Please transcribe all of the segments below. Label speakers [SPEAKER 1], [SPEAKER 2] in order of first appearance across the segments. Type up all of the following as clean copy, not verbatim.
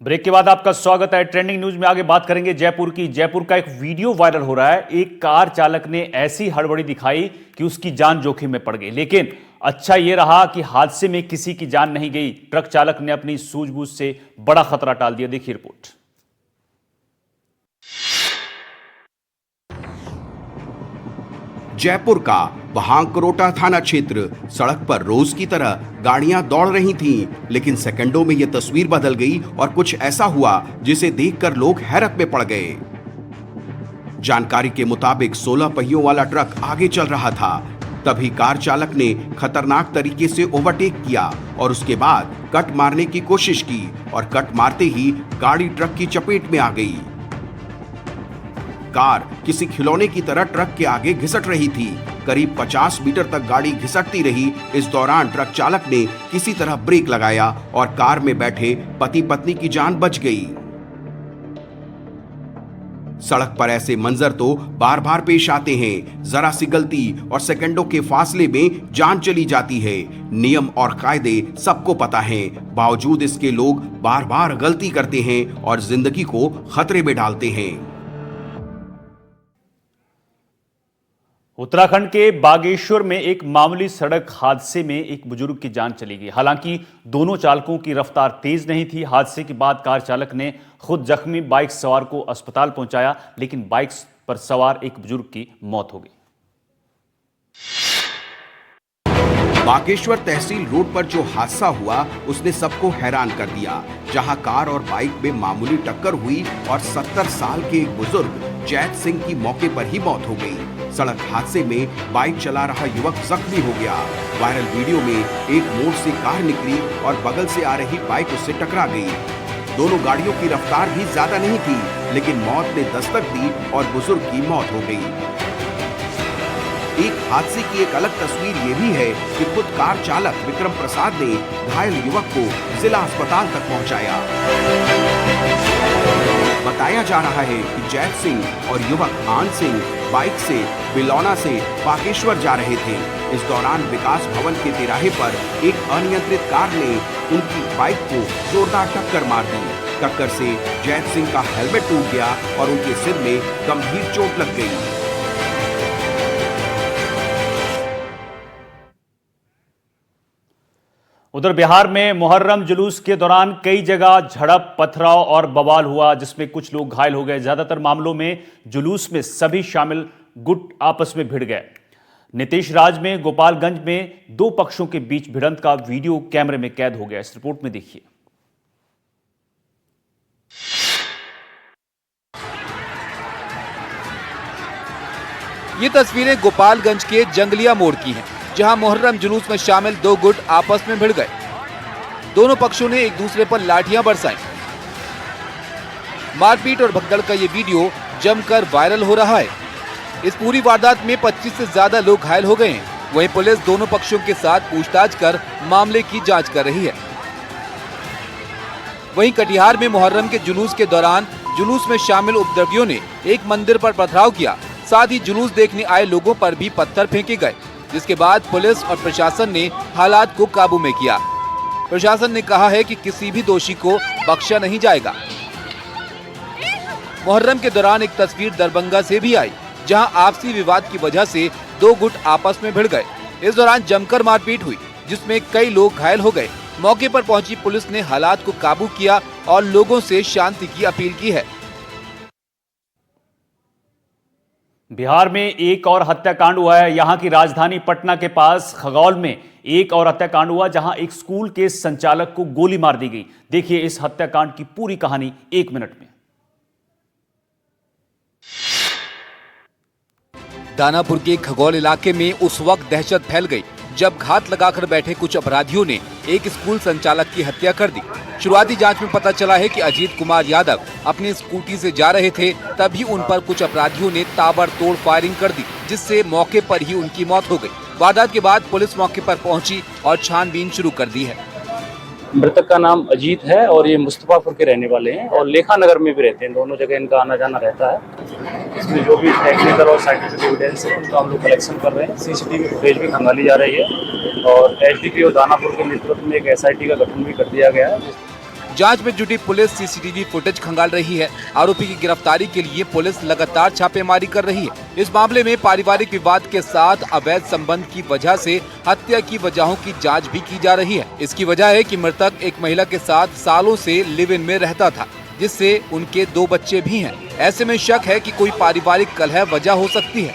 [SPEAKER 1] Break के बाद आपका स्वागत है। ट्रेंडिंग न्यूज में आगे बात करेंगे जयपुर की। जयपुर का एक वीडियो वायरल हो रहा है। एक कार चालक ने ऐसी हड़बड़ी दिखाई कि उसकी जान जोखिम में पड़ गई, लेकिन अच्छा यह रहा कि हादसे में किसी की जान नहीं गई। ट्रक चालक ने अपनी सूझबूझ से बड़ा खतरा टाल दिया। देखिए रिपोर्ट।
[SPEAKER 2] जयपुर का बहांगकरोटा थाना क्षेत्र। सड़क पर रोज की तरह गाड़ियां दौड़ रही थीं, लेकिन सेकंडों में यह तस्वीर बदल गई और कुछ ऐसा हुआ जिसे देखकर लोग हैरत में पड़ गए। जानकारी के मुताबिक 16 पहियों वाला ट्रक आगे चल रहा था। तभी कार चालक ने खतरनाक तरीके से ओवरटेक किया और उसके बाद कट मारने की कोशिश की और कट मारते ही गाड़ी ट्रक की चपेट में आ गई। कार किसी खिलौने की तरह ट्रक के आगे घिसट रही थी। करीब 50 मीटर तक गाड़ी घिसटती रही। इस दौरान ट्रक चालक ने किसी तरह ब्रेक लगाया और कार में बैठे पति पत्नी की जान बच गई। सड़क पर ऐसे मंजर तो बार बार पेश आते हैं। जरा सी गलती और सेकंडों के फासले में जान चली जाती है। नियम और कायदे सबको पता है, बावजूद इसके लोग बार बार गलती करते हैं और जिंदगी को खतरे में डालते हैं।
[SPEAKER 1] उत्तराखंड के बागेश्वर में एक मामूली सड़क हादसे में एक बुजुर्ग की जान चली गई। हालांकि दोनों चालकों की रफ्तार तेज नहीं थी। हादसे के बाद कार चालक ने खुद जख्मी बाइक सवार को अस्पताल पहुंचाया, लेकिन बाइक पर सवार एक बुजुर्ग की मौत हो गई।
[SPEAKER 2] बागेश्वर तहसील रोड पर जो हादसा हुआ उसने सबको हैरान कर दिया। जहां कार और बाइक में मामूली टक्कर हुई और 70 साल के एक बुजुर्ग जैत सिंह की मौके पर ही मौत हो गई। सड़क हादसे में बाइक चला रहा युवक जख्मी हो गया। वायरल वीडियो में एक मोड़ से कार निकली और बगल से आ रही बाइक उससे टकरा गई। दोनों गाड़ियों की रफ्तार भी ज्यादा नहीं थी, लेकिन मौत ने दस्तक दी और बुजुर्ग की मौत हो गई। एक हादसे की एक अलग तस्वीर ये भी है कि खुद कार चालक विक्रम प्रसाद ने घायल युवक को जिला अस्पताल तक पहुंचाया। बताया जा रहा है कि जैत सिंह और युवक आन सिंह बाइक से बिलौना से बागेश्वर जा रहे थे। इस दौरान विकास भवन के तिराहे पर एक अनियंत्रित कार ने उनकी बाइक को जोरदार टक्कर मार दी। टक्कर से जैत सिंह का हेलमेट टूट गया और उनके सिर में गंभीर चोट लग गई।
[SPEAKER 1] उधर बिहार में मुहर्रम जुलूस के दौरान कई जगह झड़प, पथराव और बवाल हुआ, जिसमें कुछ लोग घायल हो गए। ज्यादातर मामलों में जुलूस में सभी शामिल गुट आपस में भिड़ गए। नीतीश राज में गोपालगंज में दो पक्षों के बीच भिड़ंत का वीडियो कैमरे में कैद हो गया। इस रिपोर्ट में देखिए।
[SPEAKER 3] ये तस्वीरें गोपालगंज के जंगलिया मोड़ की हैं, जहां मुहर्रम जुलूस में शामिल दो गुट आपस में भिड़ गए। दोनों पक्षों ने एक दूसरे पर लाठियां बरसाई। मारपीट और भगदड़ का ये वीडियो जमकर वायरल हो रहा है। इस पूरी वारदात में 25 से ज्यादा लोग घायल हो गए हैं। वहीं पुलिस दोनों पक्षों के साथ पूछताछ कर मामले की जांच कर रही है। वहीं कटिहार में मुहर्रम के जुलूस के दौरान जुलूस में शामिल उपद्रवियों ने एक मंदिर पर पथराव किया। साथ ही जुलूस देखने आए लोगों पर भी पत्थर फेंके गए, जिसके बाद पुलिस और प्रशासन ने हालात को काबू में किया। प्रशासन ने कहा है कि किसी भी दोषी को बख्शा नहीं जाएगा। मुहर्रम के दौरान एक तस्वीर दरभंगा से भी आई, जहां आपसी विवाद की वजह से दो गुट आपस में भिड़ गए। इस दौरान जमकर मारपीट हुई, जिसमें कई लोग घायल हो गए। मौके पर पहुंची पुलिस ने हालात को काबू किया और लोगों से शांति की अपील की है।
[SPEAKER 1] बिहार में एक और हत्याकांड हुआ है। यहां की राजधानी पटना के पास खगौल में एक और हत्याकांड हुआ, जहां एक स्कूल के संचालक को गोली मार दी गई। देखिए इस हत्याकांड की पूरी कहानी 1 मिनट में।
[SPEAKER 3] दानापुर के खगौल इलाके में उस वक्त दहशत फैल गई जब घात लगाकर बैठे कुछ अपराधियों ने एक स्कूल संचालक की हत्या कर दी। शुरुआती जांच में पता चला है कि अजीत कुमार यादव अपनी स्कूटी से जा रहे थे, तभी उन पर कुछ अपराधियों ने ताबड़तोड़ फायरिंग कर दी, जिससे मौके पर ही उनकी मौत हो गई। वारदात के बाद पुलिस मौके पर पहुंची और छानबीन शुरू कर दी है।
[SPEAKER 4] मृतक का नाम अजीत है और ये मुस्तफापुर के रहने वाले हैं और लेखा नगर में भी रहते हैं। दोनों जगह इनका आना जाना रहता है। इसमें जो भी टेक्निकल और साइंटिफिक एविडेंस है उनका हम लोग कलेक्शन कर रहे हैं। सीसीटीवी फुटेज भी खंगाली जा रही है और एसडीपीओ दानापुर के नेतृत्व में एक एसआईटी का गठन भी कर दिया गया है।
[SPEAKER 3] जांच में जुटी पुलिस सीसीटीवी फुटेज खंगाल रही है। आरोपी की गिरफ्तारी के लिए पुलिस लगातार छापेमारी कर रही है। इस मामले में पारिवारिक विवाद के साथ अवैध संबंध की वजह से हत्या की वजहों की जांच भी की जा रही है। इसकी वजह है कि मृतक एक महिला के साथ सालों से लिव इन में रहता था, जिससे उनके 2 बच्चे भी हैं। ऐसे में शक है कि कोई पारिवारिक कलह वजह हो सकती है।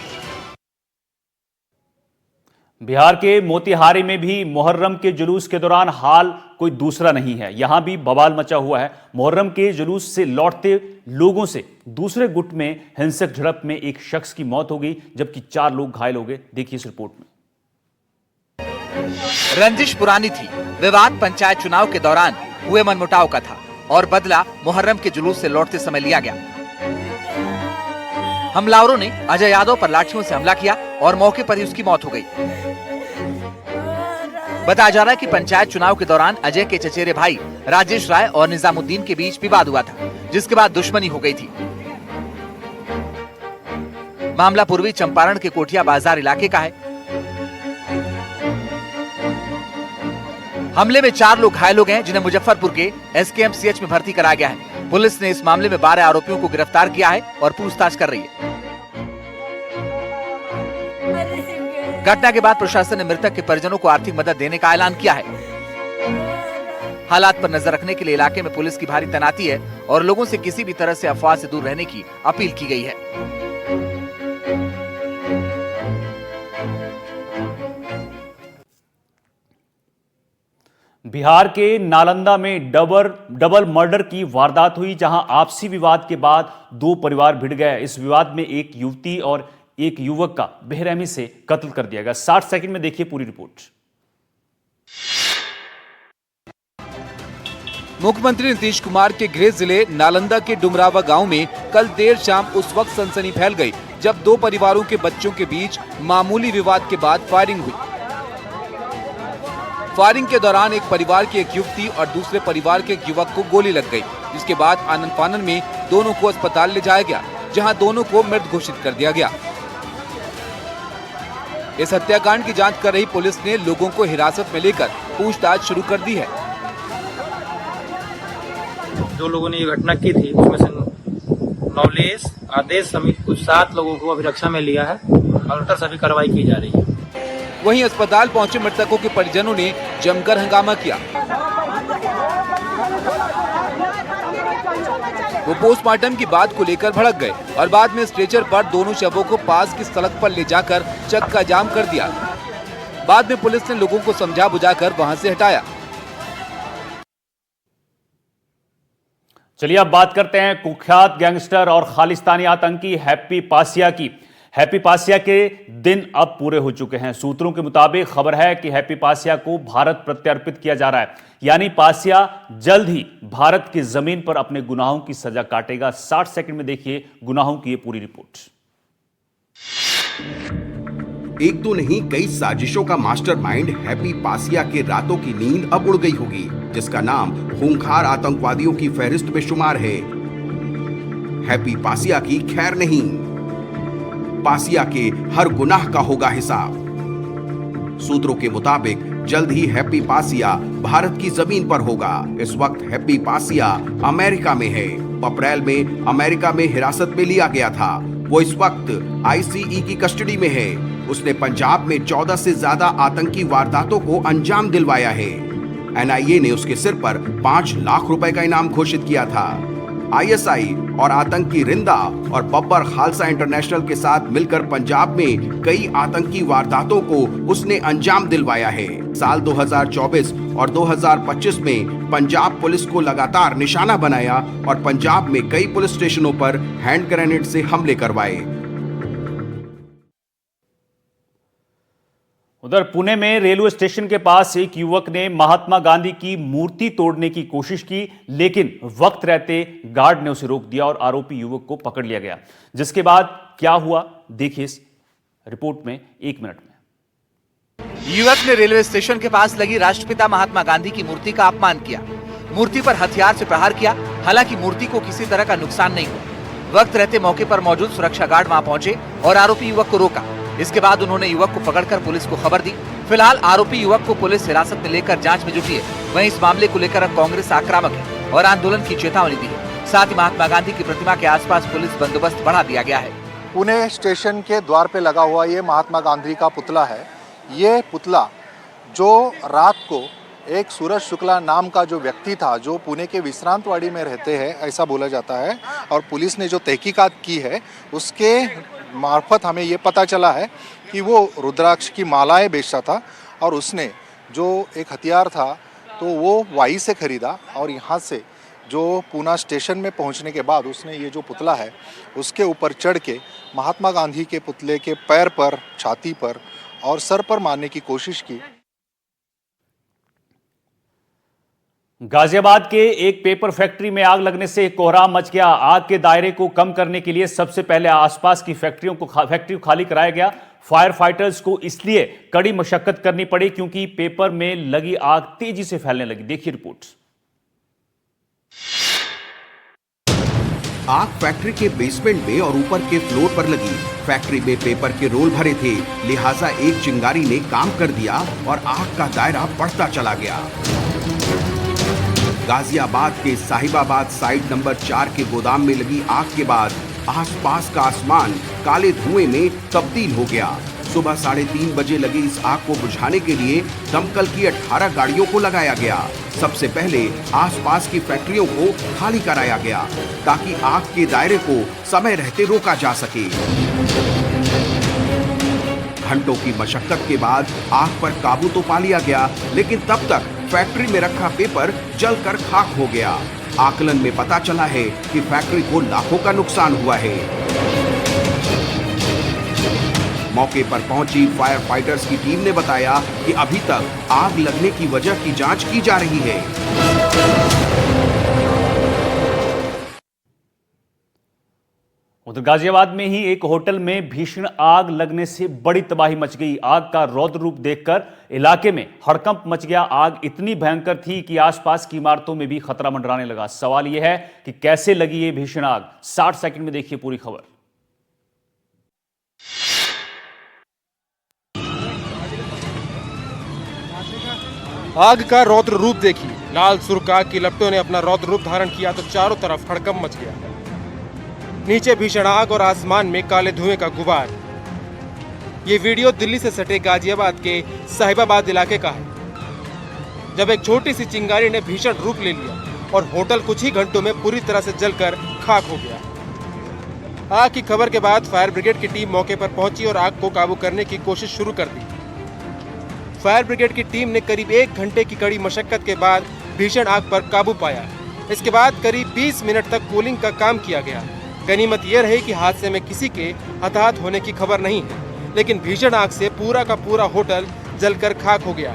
[SPEAKER 1] बिहार के मोतिहारी में भी मुहर्रम के जुलूस के दौरान हाल कोई दूसरा नहीं है। यहां भी बवाल मचा हुआ है। मुहर्रम के जुलूस से लौटते लोगों से दूसरे गुट में हिंसक झड़प में एक शख्स की मौत हो गई, जबकि 4 लोग घायल हो गए। देखिए इस रिपोर्ट में।
[SPEAKER 5] रंजिश पुरानी थी। विवाद पंचायत चुनाव के दौरान हुए मनमुटाव का था और बदला मुहर्रम के जुलूस से लौटते समय लिया गया। हमलावरों ने अजय यादव पर लाठियों से हमला किया और मौके पर ही उसकी मौत हो गई। बताया जा रहा है कि पंचायत चुनाव के दौरान अजय के चचेरे भाई राजेश राय और निजामुद्दीन के बीच विवाद हुआ था, जिसके बाद दुश्मनी हो गई थी। मामला पूर्वी चंपारण के कोठिया बाजार इलाके का है। हमले में 4 लोग घायल हो गए हैं, जिन्हें मुजफ्फरपुर के SKMCH में भर्ती कराया गया है। पुलिस ने इस मामले में 12 आरोपियों को गिरफ्तार किया है और पूछताछ कर रही है। घटना के बाद प्रशासन ने मृतक के परिजनों को आर्थिक मदद देने का ऐलान किया है। हालात पर नजर रखने के लिए इलाके में पुलिस की भारी तैनाती है और लोगों से किसी भी तरह से अफवाह से दूर रहने की अपील की गई है।
[SPEAKER 1] बिहार के नालंदा में डबल मर्डर की वारदात हुई, जहां आपसी विवाद के बाद 2 परिवार भिड़ गए। इस विवाद में एक युवती और एक युवक का बेरहमी से कत्ल कर दिया गया। 60 सेकंड में देखिए पूरी रिपोर्ट।
[SPEAKER 3] मुख्यमंत्री नीतीश कुमार के गृह जिले नालंदा के डुमरावा गांव में कल देर शाम उस वक्त सनसनी फैल गई जब 2 परिवारों के बच्चों के बीच मामूली विवाद के बाद फायरिंग हुई। फायरिंग के दौरान एक परिवार की एक युवती और दूसरे परिवार के एक युवक को गोली लग गई, जिसके बाद आनन फानन में दोनों को अस्पताल ले जाया गया, जहां दोनों को मृत घोषित कर दिया गया। इस हत्याकांड की जांच कर रही पुलिस ने लोगों को हिरासत में लेकर पूछताछ शुरू कर दी है।
[SPEAKER 6] जो लोगों ने ये घटना की थी उसमें से नवलेश, आदेश समेत कुछ 7 लोगों को अभिरक्षा में लिया है और उन पर सभी कार्रवाई की जा रही है।
[SPEAKER 3] वहीं अस्पताल पहुंचे मृतकों के परिजनों ने जमकर हंगामा किया। वो पोस्टमार्टम की बात को लेकर भड़क गए और बाद में स्ट्रेचर पर दोनों शवों को पास की सड़क पर ले जाकर चक्का जाम कर दिया। बाद में पुलिस ने लोगों को समझा बुझाकर वहां से हटाया।
[SPEAKER 1] चलिए अब बात करते हैं कुख्यात गैंगस्टर और खालिस्तानी आतंकी हैप्पी पासिया की। हैप्पी पासिया के दिन अब पूरे हो चुके हैं। सूत्रों के मुताबिक खबर है कि हैप्पी पासिया को भारत प्रत्यर्पित किया जा रहा है, यानी पासिया जल्द ही भारत की जमीन पर अपने गुनाहों की सजा काटेगा। 60 सेकंड में देखिए गुनाहों की ये पूरी रिपोर्ट।
[SPEAKER 2] एक तो नहीं कई साजिशों का मास्टरमाइंड हैप्पी पासिया के रातों की नींद अब उड़ गई होगी, जिसका नाम खूंखार आतंकवादियों की फहरिस्त में शुमार है। हैप्पी पासिया की खैर नहीं, पासिया के हर गुनाह का होगा हिसाब। सूत्रों के मुताबिक जल्द ही हैप्पी पासिया भारत की जमीन पर होगा। इस वक्त हैप्पी पासिया अमेरिका में है। अप्रैल में अमेरिका में हिरासत में लिया गया था। वो इस वक्त ICE की कस्टडी में है। उसने पंजाब में 14 से ज्यादा आतंकी वारदातों को अंजाम दिलवाया है। NIA ने उसके सिर पर 5 लाख रुपए का इनाम घोषित किया था। ISI और आतंकी रिंदा और बब्बर खालसा इंटरनेशनल के साथ मिलकर पंजाब में कई आतंकी वारदातों को उसने अंजाम दिलवाया है। साल 2024 और 2025 में पंजाब पुलिस को लगातार निशाना बनाया और पंजाब में कई पुलिस स्टेशनों पर हैंड ग्रेनेड से हमले करवाए।
[SPEAKER 1] उधर पुणे में रेलवे स्टेशन के पास एक युवक ने महात्मा गांधी की मूर्ति तोड़ने की कोशिश की, लेकिन वक्त रहते गार्ड ने उसे रोक दिया और आरोपी युवक को पकड़ लिया गया। जिसके बाद क्या हुआ देखिए इस रिपोर्ट में 1 मिनट में।
[SPEAKER 5] युवक ने रेलवे स्टेशन के पास लगी राष्ट्रपिता महात्मा गांधी की मूर्ति का अपमान किया। मूर्ति पर हथियार से प्रहार किया। हालांकि मूर्ति को किसी तरह का नुकसान नहीं हुआ। वक्त रहते मौके पर मौजूद सुरक्षा गार्ड वहां पहुंचे और आरोपी युवक को रोका। इसके बाद उन्होंने युवक को पकड़कर पुलिस को खबर दी। फिलहाल आरोपी युवक को पुलिस हिरासत में लेकर जांच में जुटी है। वहीं इस मामले को लेकर अब कांग्रेस आक्रामक है। और आंदोलन की चेतावनी दी है। साथ ही महात्मा गांधी की प्रतिमा के आसपास पुलिस बंदोबस्त बढ़ा दिया गया है।
[SPEAKER 7] पुणे स्टेशन के द्वार पे लगा हुआ ये महात्मा गांधी का पुतला है। ये पुतला जो रात को एक सूरज शुक्ला नाम का जो व्यक्ति था, जो पुणे के विश्रांतवाड़ी में रहते हैं ऐसा बोला जाता है, और पुलिस ने जो तहकीकात की है उसके मार्फत हमें ये पता चला है कि वो रुद्राक्ष की मालाएं बेचता था और उसने जो एक हथियार था तो वो वाई से खरीदा और यहाँ से जो पूना स्टेशन में पहुँचने के बाद उसने ये जो पुतला है उसके ऊपर चढ़ के महात्मा गांधी के पुतले के पैर पर, छाती पर और सर पर मारने की कोशिश की।
[SPEAKER 1] गाजियाबाद के एक पेपर फैक्ट्री में आग लगने से कोहराम मच गया। आग के दायरे को कम करने के लिए सबसे पहले आसपास की फैक्ट्री को खाली कराया गया। फायर फाइटर्स को इसलिए कड़ी मशक्कत करनी पड़ी क्योंकि पेपर में लगी आग तेजी से फैलने लगी। देखिए रिपोर्ट।
[SPEAKER 2] आग फैक्ट्री के बेसमेंट में और ऊपर के फ्लोर पर लगी। फैक्ट्री में पेपर के रोल भरे थे, लिहाजा एक चिंगारी ने काम कर दिया और आग का दायरा बढ़ता चला गया। गाजियाबाद के साहिबाबाद साइड नंबर 4 के गोदाम में लगी आग के बाद आसपास का आसमान काले धुएं में तब्दील हो गया। सुबह 3:30 बजे लगी इस आग को बुझाने के लिए दमकल की 18 गाड़ियों को लगाया गया। सबसे पहले आसपास की फैक्ट्रियों को खाली कराया गया ताकि आग के दायरे को समय रहते रोका जा सके। घंटों की मशक्कत के बाद आग पर काबू तो पा लिया गया, लेकिन तब तक फैक्ट्री में रखा पेपर जलकर खाक हो गया। आकलन में पता चला है कि फैक्ट्री को लाखों का नुकसान हुआ है। मौके पर पहुंची फायर फाइटर्स की टीम ने बताया कि अभी तक आग लगने की वजह की जांच की जा रही है।
[SPEAKER 1] उधर गाजियाबाद में ही एक होटल में भीषण आग लगने से बड़ी तबाही मच गई। आग का रौद्र रूप देखकर इलाके में हड़कंप मच गया। आग इतनी भयंकर थी कि आसपास की इमारतों में भी खतरा मंडराने लगा। सवाल यह है कि कैसे लगी ये भीषण आग। 60 सेकंड में देखिए पूरी खबर।
[SPEAKER 8] आग का रौद्र रूप देखिए। लाल सुर्ख आग की लपटों ने अपना रौद्र रूप धारण किया तो चारों तरफ हड़कंप मच गया। नीचे भीषण आग और आसमान में काले धुएं का गुबार। ये वीडियो दिल्ली से सटे गाजियाबाद के साहिबाबाद इलाके का है, जब एक छोटी सी चिंगारी ने भीषण रूप ले लिया और होटल कुछ ही घंटों में पूरी तरह से जलकर खाक हो गया। आग की खबर के बाद फायर ब्रिगेड की टीम मौके पर पहुंची और आग को काबू करने की कोशिश शुरू कर दी। फायर ब्रिगेड की टीम ने करीब 1 घंटे की कड़ी मशक्कत के बाद भीषण आग पर काबू पाया। इसके बाद करीब 20 मिनट तक कूलिंग का काम किया गया। गनीमत यह रही कि हादसे में किसी के हताहत होने की खबर नहीं है, लेकिन भीषण आग से पूरा का पूरा होटल जलकर खाक हो गया।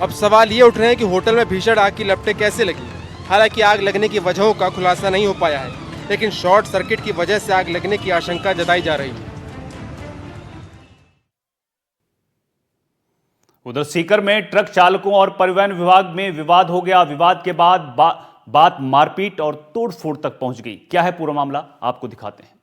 [SPEAKER 8] अब सवाल ये उठ रहे हैं कि होटल में भीषण आग की लपटें कैसे लगी। हालांकि आग लगने की वजहों का खुलासा नहीं हो पाया है, लेकिन शॉर्ट सर्किट की वजह से आग लगने की आशंका जताई जा रही है।
[SPEAKER 1] उधर सीकर में ट्रक चालकों और परिवहन विभाग में विवाद हो गया। विवाद के बाद बात मारपीट और तोड़फोड़ तक पहुंच गई। क्या है पूरा मामला, आपको दिखाते हैं।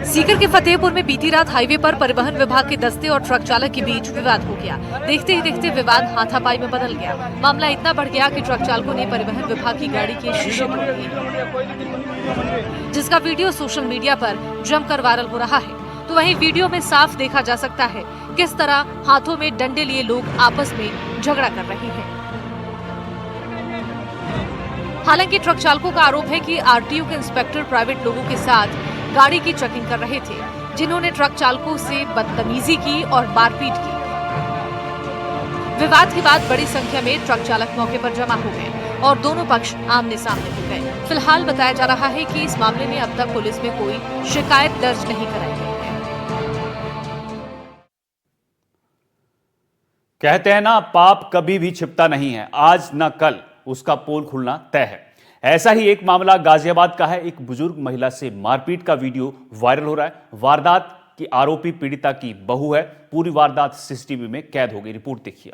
[SPEAKER 9] सीकर के फतेहपुर में बीती रात हाईवे पर परिवहन विभाग के दस्ते और ट्रक चालक के बीच विवाद हो गया। देखते ही देखते विवाद हाथापाई में बदल गया। मामला इतना बढ़ गया कि ट्रक चालकों ने परिवहन विभाग की गाड़ी के शीशे तोड़ दिए, जिसका वीडियो सोशल मीडिया पर जमकर वायरल हो रहा है। तो वहीं वीडियो में साफ देखा जा सकता है किस तरह हाथों में डंडे लिए लोग आपस में झगड़ा कर रहे हैं। हालांकि ट्रक चालकों का आरोप है कि आरटीओ के इंस्पेक्टर प्राइवेट लोगों के साथ गाड़ी की चेकिंग कर रहे थे, जिन्होंने ट्रक चालकों से बदतमीजी की और मारपीट की। विवाद के बाद बड़ी संख्या में ट्रक चालक मौके पर जमा हो गए और दोनों पक्ष आमने सामने हो गए। फिलहाल बताया जा रहा है कि इस मामले में अब तक पुलिस में कोई शिकायत दर्ज नहीं कराई गई है।
[SPEAKER 1] कहते हैं ना, पाप कभी भी छिपता नहीं है, आज न कल उसका पोल खुलना तय है। ऐसा ही एक मामला गाजियाबाद का है। एक बुजुर्ग महिला से मारपीट का वीडियो वायरल हो रहा है। वारदात की आरोपी पीड़िता की बहू है। पूरी वारदात सीसीटीवी में कैद हो गई। रिपोर्ट देखिए।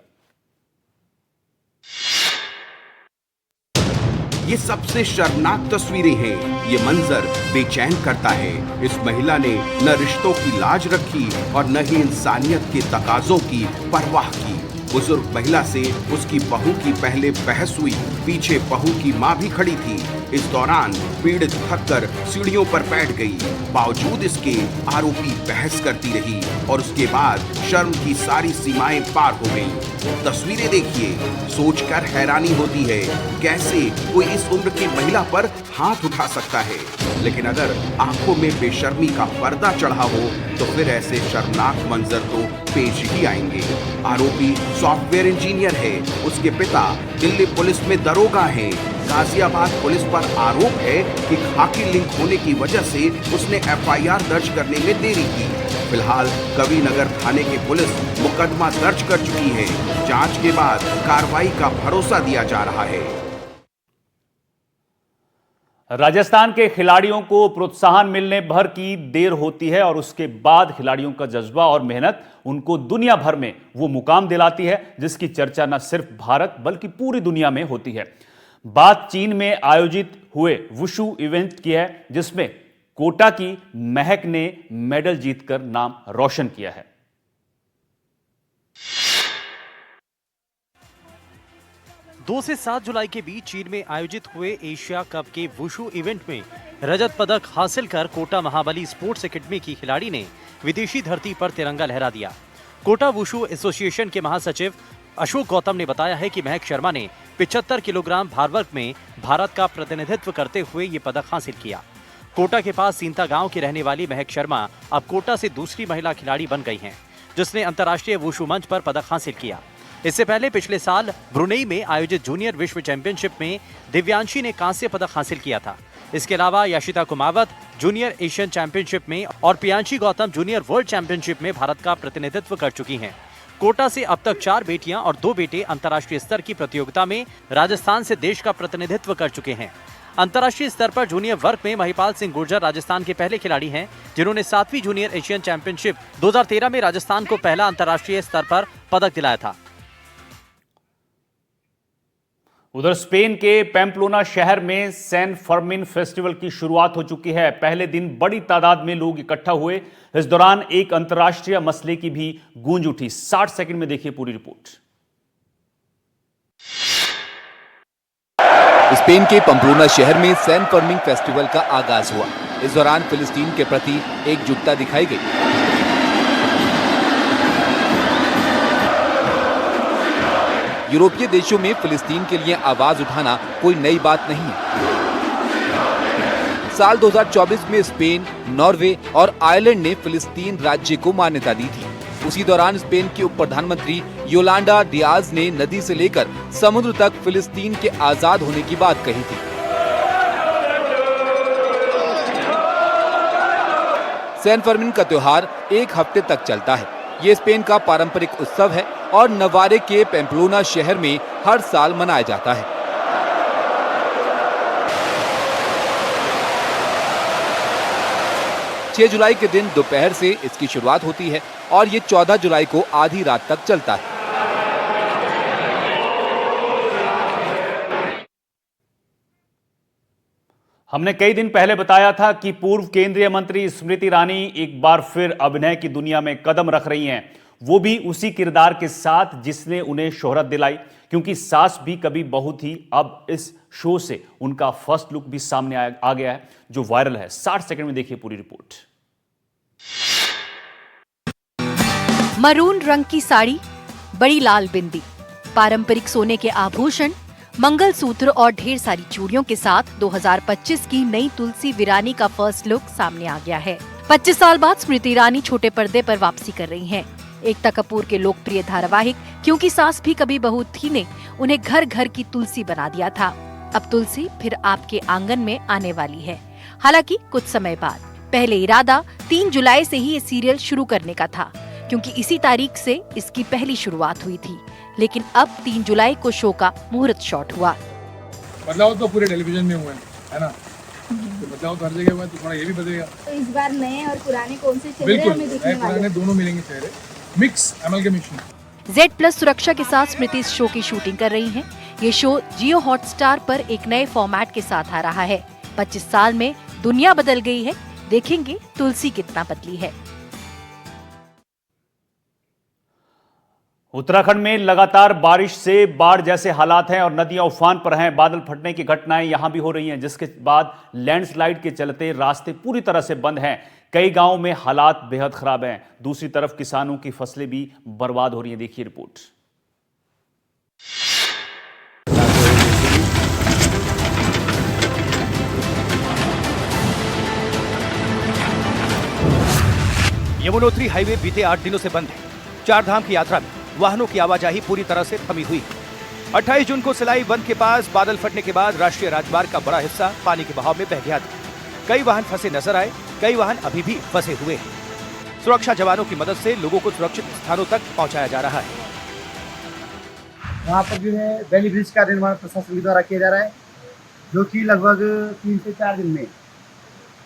[SPEAKER 2] ये सबसे शर्मनाक तस्वीरें हैं। ये मंजर बेचैन करता है। इस महिला ने न रिश्तों की लाज रखी और न ही इंसानियत के तकाजों की परवाह की। बुजुर्ग महिला से उसकी बहू की पहले बहस हुई, पीछे बहू की मां भी खड़ी थी। इस दौरान पीड़ित थककर सीढ़ियों पर बैठ गई। बावजूद इसके आरोपी बहस करती रही और उसके बाद शर्म की सारी सीमाएं पार हो गईं। तस्वीरें देखिए, सोचकर हैरानी होती है कैसे कोई इस उम्र की महिला पर हाथ उठा सकता है। लेकिन अगर आंखों में बेशर्मी का पर्दा चढ़ा हो तो फिर ऐसे शर्मनाक मंजर तो पेश ही आएंगे। आरोपी सॉफ्टवेयर इंजीनियर है। उसके पिता दिल्ली पुलिस में दरोगा हैं। गाजियाबाद पुलिस पर आरोप है कि खाकी लिंक होने की वजह से उसने एफआईआर दर्ज करने में देरी की। फिलहाल कविनगर थाने की पुलिस मुकदमा दर्ज कर चुकी है। जांच के बाद कार्रवाई का भरोसा दिया जा रहा है।
[SPEAKER 1] राजस्थान के खिलाड़ियों को प्रोत्साहन मिलने भर की देर होती है और उसके बाद खिलाड़ियों का जज्बा और मेहनत उनको दुनिया भर में वो मुकाम दिलाती है जिसकी चर्चा न सिर्फ भारत बल्कि पूरी दुनिया में होती है। बात चीन में आयोजित हुए वुशु इवेंट की है जिसमें कोटा की महक ने मेडल जीतकर नाम रोशन किया है।
[SPEAKER 10] 2 से 7 जुलाई के बीच चीन में आयोजित हुए एशिया कप के वुशु इवेंट में रजत पदक हासिल कर कोटा महाबली स्पोर्ट्स एकेडमी की खिलाड़ी ने विदेशी धरती पर तिरंगा लहरा दिया। कोटा वुशु एसोसिएशन के महासचिव अशोक गौतम ने बताया है कि महक शर्मा ने 75 किलोग्राम भार वर्ग में भारत का प्रतिनिधित्व करते हुए ये पदक हासिल किया। कोटा के पास सींता गांव की रहने वाली महक शर्मा अब कोटा से दूसरी महिला खिलाड़ी बन गई हैं, जिसने अंतर्राष्ट्रीय वुशु मंच पर पदक हासिल किया। इससे पहले पिछले साल ब्रुनेई में आयोजित जूनियर विश्व चैंपियनशिप में दिव्यांशी ने कांस्य पदक हासिल किया था। इसके अलावा याशिता कुमावत जूनियर एशियन चैंपियनशिप में और पियांशी गौतम जूनियर वर्ल्ड चैंपियनशिप में भारत का प्रतिनिधित्व कर चुकी हैं। कोटा से अब तक 4 बेटियां और 2 बेटे अंतर्राष्ट्रीय स्तर की प्रतियोगिता में राजस्थान से देश का प्रतिनिधित्व कर चुके हैं। अंतर्राष्ट्रीय स्तर पर जूनियर वर्ग में महिपाल सिंह गुर्जर राजस्थान के पहले खिलाड़ी हैं जिन्होंने 7वीं जूनियर एशियन चैंपियनशिप 2013 में राजस्थान को पहला अंतर्राष्ट्रीय स्तर पर पदक दिलाया था।
[SPEAKER 1] उधर स्पेन के पैम्प्लोना शहर में सैन फर्मिन फेस्टिवल की शुरुआत हो चुकी है। पहले दिन बड़ी तादाद में लोग इकट्ठा हुए। इस दौरान एक अंतर्राष्ट्रीय मसले की भी गूंज उठी। 60 सेकंड में देखिए पूरी रिपोर्ट।
[SPEAKER 3] स्पेन के पम्प्लोना शहर में सैन फर्मिन फेस्टिवल का आगाज हुआ। इस दौरान फिलिस्तीन के प्रति एकजुटता दिखाई गई। यूरोपीय देशों में फिलिस्तीन के लिए आवाज उठाना कोई नई बात नहीं है। साल 2024 में स्पेन, नॉर्वे और आयरलैंड ने फिलिस्तीन राज्य को मान्यता दी थी। उसी दौरान स्पेन की उप प्रधानमंत्री योलांडा डियाज ने नदी से लेकर समुद्र तक फिलिस्तीन के आजाद होने की बात कही थी। सैन फर्मिन का त्योहार 1 हफ्ते तक चलता है। ये स्पेन का पारंपरिक उत्सव है और नवारे के पैम्प्लोना शहर में हर साल मनाया जाता है। छह जुलाई के दिन दोपहर से इसकी शुरुआत होती है और ये 14 जुलाई को आधी रात तक चलता है।
[SPEAKER 1] हमने कई दिन पहले बताया था कि पूर्व केंद्रीय मंत्री स्मृति ईरानी एक बार फिर अभिनय की दुनिया में कदम रख रही हैं। वो भी उसी किरदार के साथ जिसने उन्हें शोहरत दिलाई, क्योंकि सास भी कभी बहू थी। अब इस शो से उनका फर्स्ट लुक भी सामने आ गया है जो वायरल है। 60 सेकंड में देखिए पूरी रिपोर्ट।
[SPEAKER 11] मरून रंग की साड़ी, बड़ी लाल बिंदी, पारंपरिक सोने के आभूषण, मंगलसूत्र और ढेर सारी चूड़ियों के साथ 2025 की नई तुलसी वीरानी का फर्स्ट लुक सामने आ गया है। 25 साल बाद स्मृति ईरानी छोटे पर्दे पर वापसी कर रही हैं। एकता कपूर के लोकप्रिय धारावाहिक क्योंकि सास भी कभी बहू थी ने उन्हें घर घर की तुलसी बना दिया था। अब तुलसी फिर आपके आंगन में आने वाली है। हालांकि कुछ समय बाद। पहले इरादा 3 जुलाई से ही ये सीरियल शुरू करने का था, क्योंकि इसी तारीख से इसकी पहली शुरुआत हुई थी। लेकिन अब 3 जुलाई को शो का मुहूर्त शॉट हुआ।
[SPEAKER 12] बदलाव तो पूरे टेलीविजन में हुए है ना, तो बदलाव तो हर जगह हुआ, तो थोड़ा ये भी बदलेगा।
[SPEAKER 13] तो इस बार नए और पुराने कौन से चेहरे हमें दिखने वाले हैं?
[SPEAKER 12] दोनों मिलेंगे चेहरे, मिक्स एमएलगेमेशन।
[SPEAKER 11] Z+ सुरक्षा के साथ स्मृति इस शो की शूटिंग कर रही हैं। ये शो जियो हॉटस्टार पर एक नए फॉर्मेट के साथ आ रहा है। 25 साल में दुनिया बदल गई है, देखेंगे तुलसी कितना बदली है।
[SPEAKER 1] उत्तराखंड में लगातार बारिश से बाढ़ जैसे हालात हैं और नदियां उफान पर हैं। बादल फटने की घटनाएं यहां भी हो रही हैं, जिसके बाद लैंडस्लाइड के चलते रास्ते पूरी तरह से बंद हैं। कई गांवों में हालात बेहद खराब हैं। दूसरी तरफ किसानों की फसलें भी बर्बाद हो रही हैं। देखिए रिपोर्ट।
[SPEAKER 14] यमुनोत्री हाईवे बीते 8 दिनों से बंद है। चार धाम की यात्रा में वाहनों की आवाजाही पूरी तरह से थमी हुई है। 28 जून को सिलाई बंद के पास बादल फटने के बाद राष्ट्रीय राजमार्ग का बड़ा हिस्सा पानी के बहाव में बह गया था। कई वाहन फंसे नजर आए, कई वाहन अभी भी फंसे हुए हैं। सुरक्षा जवानों की मदद से लोगों को सुरक्षित स्थानों तक पहुंचाया जा रहा है।
[SPEAKER 15] यहाँ पर जो है बैली ब्रिज का निर्माण प्रशासन के द्वारा किया जा रहा है, जो कि लगभग 3 से 4 दिन में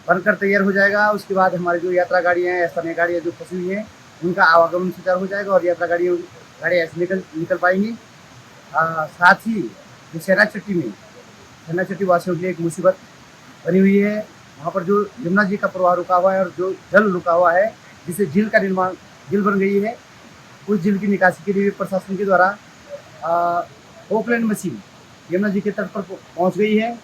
[SPEAKER 15] बनकर तैयार हो जाएगा। उसके बाद हमारी जो यात्रा गाड़ियाँ हैं, स्थानीय गाड़ियाँ जो फंसी हुई हैं, उनका आवागमन सुचारू हो जाएगा और यात्रा गाड़ियाँ ऐसे निकल पाएंगी। साथ ही जो सेना चट्टी वासियों के लिए एक मुसीबत बनी हुई है। वहाँ पर जो यमुना जी का प्रवाह रुका हुआ है और जो जल रुका हुआ है, जिससे झील बन गई है, उस झील की निकासी के लिए प्रशासन के द्वारा पोकलैंड मशीन यमुना जी के तट पर पहुँच गई है।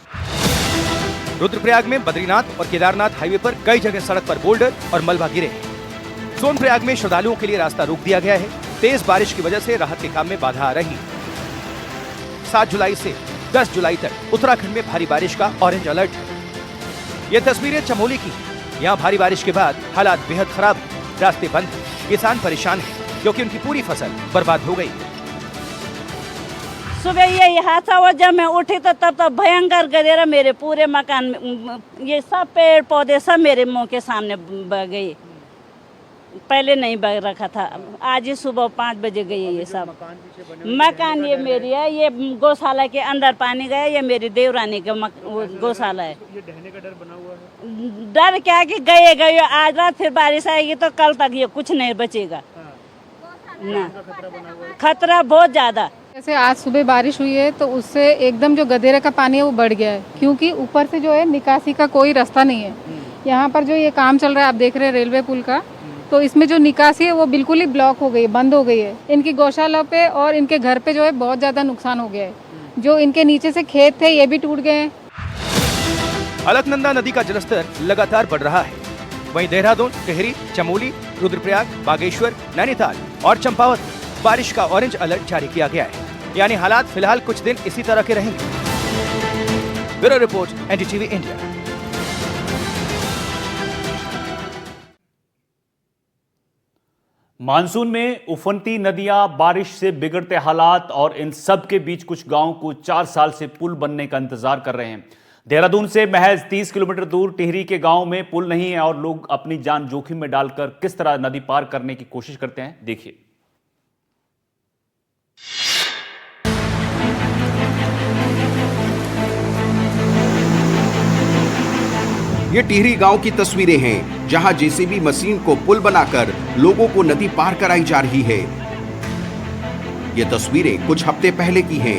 [SPEAKER 14] रुद्रप्रयाग में बद्रीनाथ और केदारनाथ हाईवे पर कई जगह सड़क पर बोल्डर और मलबा गिरे। सोनप्रयाग में श्रद्धालुओं के लिए रास्ता रोक दिया गया है। तेज बारिश की वजह से राहत के काम में बाधा आ रही। 7 जुलाई से 10 जुलाई तक उत्तराखंड में भारी बारिश का ऑरेंज अलर्ट है। ये तस्वीरें चमोली की। यहाँ भारी बारिश के बाद हालात बेहद खराब है। रास्ते बंद हैं, किसान परेशान हैं क्योंकि उनकी पूरी फसल बर्बाद हो गई।
[SPEAKER 16] सुबह ये हादसा हुआ, जब मैं उठी तो तब भयंकर गधेरा मेरे पूरे मकान में, ये सब पेड़ पौधे सब मेरे मुंह के सामने बह गए। पहले नहीं बह रखा था, आज ही सुबह 5 बजे गई है ये सब। मकान ये मेरी है, ये गौशाला के अंदर पानी गया, ये मेरी देवरानी का गौशाला है। ये ढहने का डर बना हुआ है। डर क्या कि गए आज रात फिर बारिश आएगी तो कल तक ये कुछ नहीं बचेगा ना। खतरा बहुत ज्यादा।
[SPEAKER 17] जैसे आज सुबह बारिश हुई है तो उससे एकदम जो गधेरे का पानी है वो बढ़ गया है, क्योंकि ऊपर से जो है निकासी का कोई रास्ता नहीं है। यहाँ पर जो ये काम चल रहा है, आप देख रहे हैं रेलवे पुल का, तो इसमें जो निकासी है वो बिल्कुल ही ब्लॉक हो गई, बंद हो गई है। इनकी गौशाला पे और इनके घर पे जो है बहुत ज्यादा नुकसान हो गया है। जो इनके नीचे से खेत थे ये भी टूट गए हैं।
[SPEAKER 14] अलकनंदा नदी का जलस्तर लगातार बढ़ रहा है। वहीं देहरादून, टिहरी, चमोली, रुद्रप्रयाग, बागेश्वर, नैनीताल और चंपावत बारिश का ऑरेंज अलर्ट जारी किया गया है। यानी हालात फिलहाल कुछ दिन इसी तरह के रहेंगे। Bureau report, NDTV India.
[SPEAKER 1] Monsoon में उफनती नदियां, बारिश से बिगड़ते हालात और इन सब के बीच कुछ गांवों को 4 साल से पुल बनने का इंतजार कर रहे हैं। देहरादून से महज 30 किलोमीटर दूर टिहरी के गांव में पुल नहीं है और लोग अपनी जान जोखिम में डालकर किस तरह नदी पार करने की कोशिश करते हैं, देखिए।
[SPEAKER 2] ये टिहरी गांव की तस्वीरें हैं, जहां जेसीबी मशीन को पुल बनाकर लोगों को नदी पार कराई जा रही है। ये तस्वीरें कुछ हफ्ते पहले की हैं।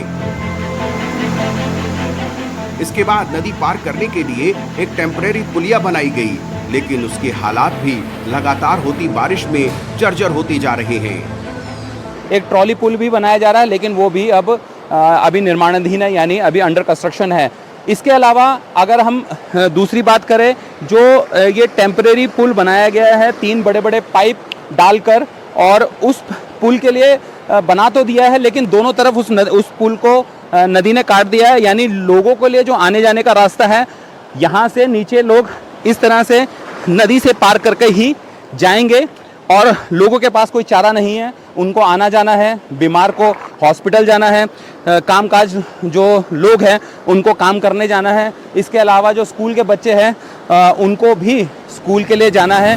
[SPEAKER 2] इसके बाद नदी पार करने के लिए एक टेम्परेरी पुलिया बनाई गई, लेकिन उसके हालात भी लगातार होती बारिश में जर्जर होते जा रहे हैं।
[SPEAKER 18] एक ट्रॉली पुल भी बनाया जा रहा है, लेकिन वो भी अब अभी निर्माणाधीन है, यानी अभी अंडर कंस्ट्रक्शन है। इसके अलावा अगर हम दूसरी बात करें, जो ये टेम्परेरी पुल बनाया गया है 3 बड़े बड़े पाइप डालकर, और उस पुल के लिए बना तो दिया है, लेकिन दोनों तरफ उस पुल को नदी ने काट दिया है। यानी लोगों के लिए जो आने जाने का रास्ता है, यहाँ से नीचे लोग इस तरह से नदी से पार करके ही जाएंगे और लोगों के पास कोई चारा नहीं है। उनको आना जाना है, बीमार को हॉस्पिटल जाना है, कामकाज जो लोग हैं उनको काम करने जाना है। इसके अलावा जो स्कूल के बच्चे हैं उनको भी स्कूल के लिए जाना है।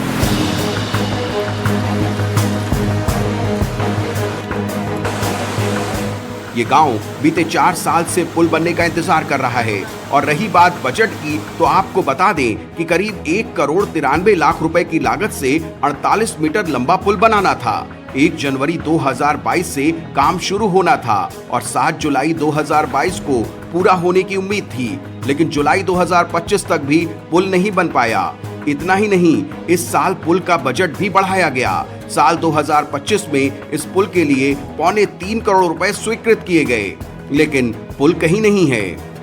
[SPEAKER 2] ये गांव बीते 4 साल से पुल बनने का इंतजार कर रहा है। और रही बात बजट की, तो आपको बता दें कि करीब 1 करोड़ 93 लाख रुपए की लागत से 48 मीटर लंबा पुल बनाना था। 1 जनवरी 2022 से काम शुरू होना था और 7 जुलाई 2022 को पूरा होने की उम्मीद थी, लेकिन जुलाई 2025 तक भी पुल नहीं बन पाया। इतना ही नहीं, इस साल पुल का बजट भी बढ़ाया गया। साल 2025 में इस पुल के लिए 2.25 करोड़ रुपए स्वीकृत किए गए, लेकिन पुल कहीं नहीं है।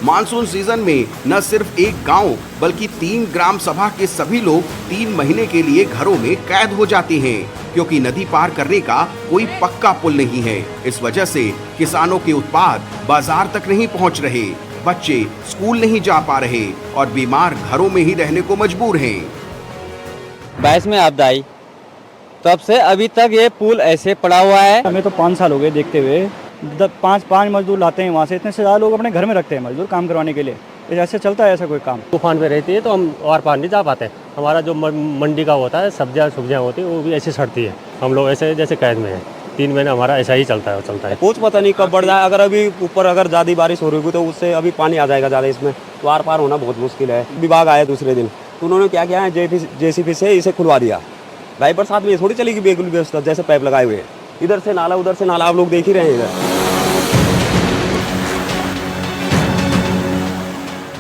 [SPEAKER 2] मानसून सीजन में न सिर्फ एक गांव बल्कि 3 ग्राम सभा के सभी लोग 3 महीने के लिए घरों में कैद हो जाते हैं, क्योंकि नदी पार करने का कोई पक्का पुल नहीं है। इस वजह से किसानों के उत्पाद बाजार तक नहीं पहुंच रहे, बच्चे स्कूल नहीं जा पा रहे और बीमार घरों में ही रहने को मजबूर हैं।
[SPEAKER 19] 22 में आपदा आई, तब से अभी तक ये पुल ऐसे पड़ा हुआ है।
[SPEAKER 20] हमें तो 5 साल हो गए देखते हुए। 5 मजदूर लाते हैं वहाँ से, इतने से ज़्यादा लोग अपने घर में रखते हैं मजदूर काम करवाने के लिए। ऐसे चलता है ऐसा कोई काम?
[SPEAKER 21] तूफान में रहती है तो हम और पार नहीं जा पाते। हमारा जो मंडी का होता है, सब्जियाँ होती है, वो भी ऐसी सड़ती है। हम लोग ऐसे जैसे कैद में हैं। 3 महीने हमारा ऐसा ही चलता है।
[SPEAKER 19] कुछ पता नहीं कब बढ़ जाए। अगर अभी ऊपर अगर ज़्यादा बारिश हो रही होगी तो उससे अभी पानी आ जाएगा ज़्यादा, इसमें तो आर पार होना बहुत मुश्किल है। विभाग आए दूसरे दिन तो उन्होंने क्या किया है, JCB से इसे खुलवा दिया। भाई बरसात में ये थोड़ी चलेगी बिल्कुल व्यवस्था, जैसे पाइप लगाए हुए हैं, इधर से नाला उधर से नाला, आप लोग देख ही रहे हैं इधर।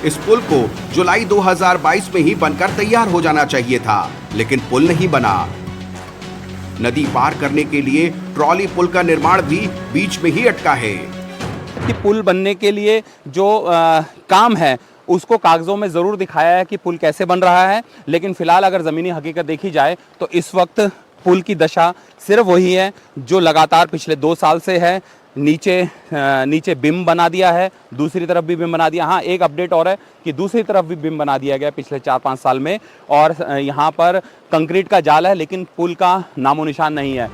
[SPEAKER 2] इस पुल को जुलाई 2022 में ही बनकर तैयार हो जाना चाहिए था, लेकिन पुल नहीं बना। नदी पार करने के लिए ट्रॉली पुल का निर्माण भी बीच में ही अटका है।
[SPEAKER 18] कि पुल बनने के लिए जो काम है उसको कागजों में जरूर दिखाया है कि पुल कैसे बन रहा है, लेकिन फिलहाल अगर जमीनी हकीकत देखी जाए तो इस वक्त पुल की दशा सिर्फ वही है जो लगातार पिछले 2 साल से है। नीचे बिम बना दिया है, दूसरी तरफ भी बिम बना दिया। हाँ, एक अपडेट और है कि दूसरी तरफ भी बिम बना दिया गया पिछले 4-5 साल में, और यहाँ पर कंक्रीट का जाल है, लेकिन पुल का नामो निशान नहीं है।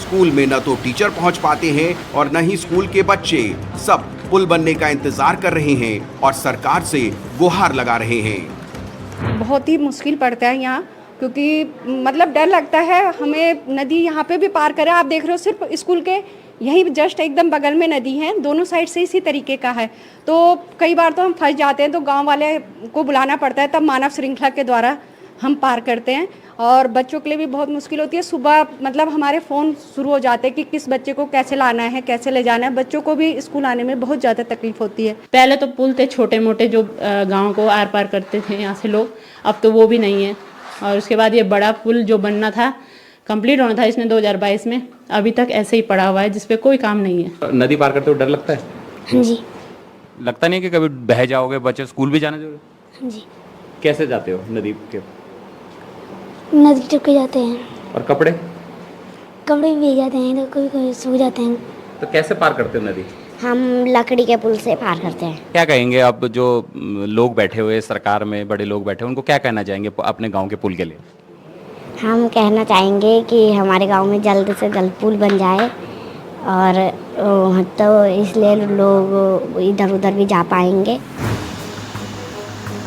[SPEAKER 2] स्कूल में न तो टीचर पहुँच पाते हैं और न ही स्कूल के बच्चे। सब पुल बनने का इंतजार कर रहे हैं और सरकार से गुहार लगा रहे हैं।
[SPEAKER 22] बहुत ही मुश्किल पड़ता है यहाँ, क्योंकि मतलब डर लगता है हमें। नदी यहाँ पे भी पार करें, आप देख रहे हो सिर्फ स्कूल के यहीं जस्ट एकदम बगल में नदी है, दोनों साइड से इसी तरीके का है। तो कई बार तो हम फंस जाते हैं, तो गांव वाले को बुलाना पड़ता है, तब मानव श्रृंखला के द्वारा हम पार करते हैं। और बच्चों के लिए भी बहुत मुश्किल होती है। सुबह मतलब हमारे फ़ोन शुरू हो जाते हैं कि किस बच्चे को कैसे लाना है, कैसे ले जाना है। बच्चों को भी स्कूल आने में बहुत ज़्यादा तकलीफ होती है।
[SPEAKER 23] पहले तो पुल थे छोटे मोटे जो गांव को आर पार करते थे यहाँ से लोग, अब तो वो भी नहीं है। और उसके बाद ये बड़ा पुल जो बनना था, कंप्लीट होना था इसने 2022 में, अभी तक ऐसे ही पड़ा हुआ है जिस पे कोई काम नहीं है।
[SPEAKER 18] नदी पार करते हुए डर लगता है?
[SPEAKER 23] हाँ जी।
[SPEAKER 18] लगता नहीं है कि कभी बह जाओगे? बच्चे स्कूल भी जाना जरूरी?
[SPEAKER 23] हाँ जी।
[SPEAKER 18] कैसे जाते हो नदी के?
[SPEAKER 23] नदी टपके जाते हैं।
[SPEAKER 18] और कपड़े
[SPEAKER 23] भी भीग जाते हैं, तो कोई कोई सूख जाते हैं।
[SPEAKER 18] तो कैसे पार करते हो नदी?
[SPEAKER 23] हम लकड़ी के पुल से पार करते हैं।
[SPEAKER 18] क्या कहेंगे अब जो लोग बैठे हुए सरकार में, बड़े लोग बैठे, उनको क्या कहना चाहेंगे अपने गांव के पुल के लिए?
[SPEAKER 23] हम कहना चाहेंगे कि हमारे गांव में जल्द से जल्द पुल बन जाए, और तो इसलिए लोग इधर उधर भी जा पाएंगे।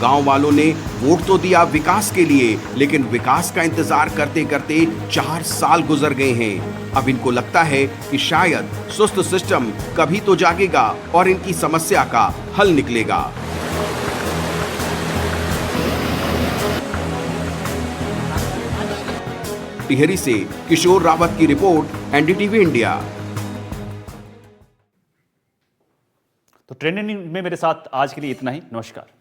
[SPEAKER 2] गांव वालों ने वोट तो दिया विकास के लिए, लेकिन विकास का इंतजार करते करते 4 साल गुजर गए हैं। अब इनको लगता है कि शायद सुस्त सिस्टम कभी तो जागेगा और इनकी समस्या का हल निकलेगा। टिहरी से किशोर रावत की रिपोर्ट, NDTV इंडिया।
[SPEAKER 1] तो ट्रेंडिंग में मेरे साथ आज के लिए इतना ही। नमस्कार।